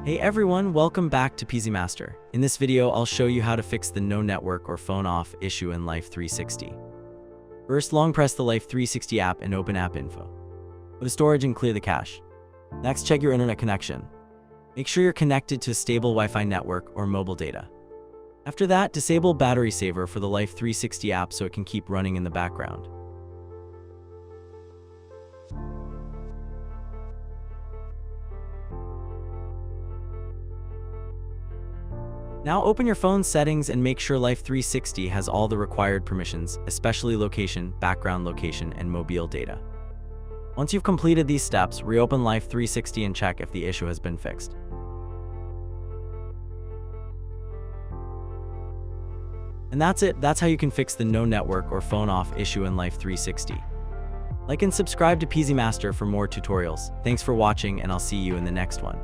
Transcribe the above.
Hey everyone, welcome back to PeasyMaster. In this video, I'll show you how to fix the no network or phone off issue in Life360. First, long press the Life360 app and open app info. Go to storage and clear the cache. Next, check your internet connection. Make sure you're connected to a stable Wi-Fi network or mobile data. After that, disable battery saver for the Life360 app so it can keep running in the background. Now open your phone's settings and make sure Life360 has all the required permissions, especially location, background location, and mobile data. Once you've completed these steps, reopen Life360 and check if the issue has been fixed. And that's it. That's how you can fix the no network or phone off issue in Life360. Like and subscribe to PeasyMaster for more tutorials. Thanks for watching, and I'll see you in the next one.